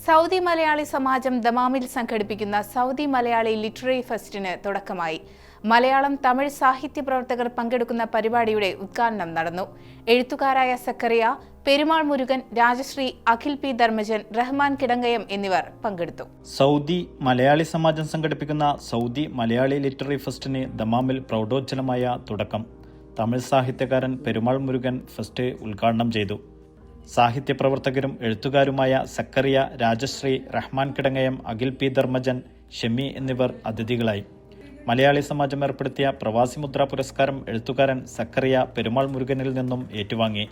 Saudi Malayali സമാജം ദമാമിൽ സംഘടിപ്പിക്കുന്ന Saudi Malayali literary ഫെസ്റ്റിന് തുടക്കമായി. മലയാളം തമിഴ് സാഹിത്യ പ്രവർത്തകർ പങ്കെടുക്കുന്ന പരിപാടിയുടെ ഉദ്ഘാടനം നടന്നു. എഴുത്തുകാരായ സക്കറിയ, പെരുമാൾ മുരുകൻ, രാജശ്രീ, അഖിൽ പി ധർമ്മജൻ, റഹ്മാൻ കിടങ്ങയം എന്നിവർ പങ്കെടുത്തു. സൗദി മലയാളി സമാജം സംഘടിപ്പിക്കുന്ന സൗദി മലയാളി ലിറ്റററി ഫെസ്റ്റിന് ദമാമിൽ പ്രൗഢോജ്ജലമായ തുടക്കം. തമിഴ് സാഹിത്യകാരൻ പെരുമാൾ മുരുകൻ ഫെസ്റ്റ് ഉദ്ഘാടനം ചെയ്തു. സാഹിത്യ പ്രവർത്തകരും എഴുത്തുകാരുമായ സക്കറിയ, രാജശ്രീ, റഹ്മാൻ കിടങ്ങയം, അഖിൽ പി ധർമ്മജൻ, ഷെമി എന്നിവർ അതിഥികളായി. മലയാളി സമാജം ഏർപ്പെടുത്തിയ പ്രവാസി മുദ്ര പുരസ്കാരം എഴുത്തുകാരൻ സക്കറിയ പെരുമാൾ മുരുകനിൽ നിന്നും ഏറ്റുവാങ്ങി.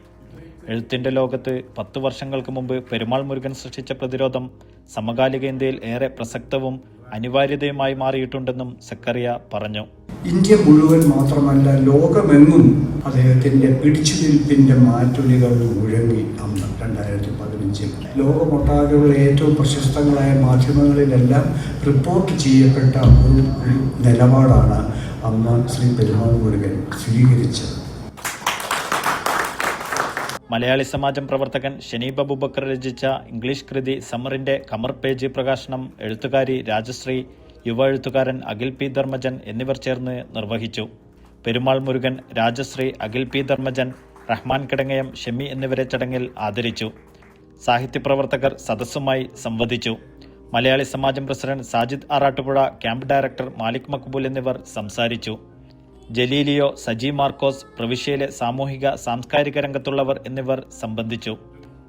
എഴുത്തിന്റെ ലോകത്ത് 10 വർഷങ്ങൾക്ക് മുമ്പ് പെരുമാൾ മുരുകൻ സൃഷ്ടിച്ച പ്രതിരോധം സമകാലിക ഇന്ത്യയിൽ ഏറെ പ്രസക്തവും അനിവാര്യതയുമായി മാറിയിട്ടുണ്ടെന്നും സക്കറിയ പറഞ്ഞു. ഇന്ത്യ മുഴുവൻ മാത്രമല്ല, ലോകമെങ്ങും അദ്ദേഹത്തിൻ്റെ പിടിച്ചുനിൽപ്പിൻ്റെ മാറ്റുലികൾ മുഴങ്ങി അന്ന് 2015. ലോകമൊട്ടാകെയുള്ള ഏറ്റവും പ്രശസ്തങ്ങളായ മാധ്യമങ്ങളിലെല്ലാം റിപ്പോർട്ട് ചെയ്യപ്പെട്ട ഒരു നിലപാടാണ് അന്ന് ശ്രീ പെരുമാൾ മുരുകൻ സ്വീകരിച്ചത്. മലയാളി സമാജം പ്രവർത്തകൻ ഷനീബ് അബൂബക്കർ രചിച്ച ഇംഗ്ലീഷ് കൃതി സമറിന്റെ കമർ പേജ് പ്രകാശനം എഴുത്തുകാരി രാജശ്രീ, യുവ എഴുത്തുകാരൻ അഖിൽ പി ധർമ്മജൻ എന്നിവർ ചേർന്ന് നിർവഹിച്ചു. പെരുമാൾ മുരുകൻ, രാജശ്രീ, അഖിൽ പി ധർമ്മജൻ, റഹ്മാൻ കിടങ്ങയം, ഷെമി എന്നിവരെ ചടങ്ങിൽ ആദരിച്ചു. സാഹിത്യപ്രവർത്തകർ സദസ്സുമായി സംവദിച്ചു. Malayali Samajam president Sajid Arattupuzha, camp director Malik Maqbool എന്നിവർ സംസാരിച്ചു. ജലീലിയോ, സജി മാർക്കോസ്, പ്രവിശ്യയിലെ സാമൂഹിക സാംസ്കാരിക രംഗത്തുള്ളവർ എന്നിവർ സംബന്ധിച്ചു.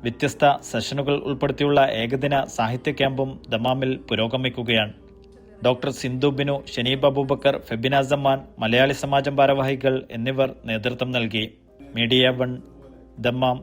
വ്യത്യസ്ത സെഷനുകൾ ഉൾപ്പെടുത്തിയുള്ള ഏകദിന സാഹിത്യ ക്യാമ്പും ദമാമിൽ പുരോഗമിക്കുകയാണ്. ഡോക്ടർ സിന്ധു ബിനു, ഷനീബ് അബൂബക്കർ, ഫെബിന സമ്മാൻ, മലയാളി സമാജം ഭാരവാഹികൾ എന്നിവർ നേതൃത്വം നൽകി. Media 1 Dammam.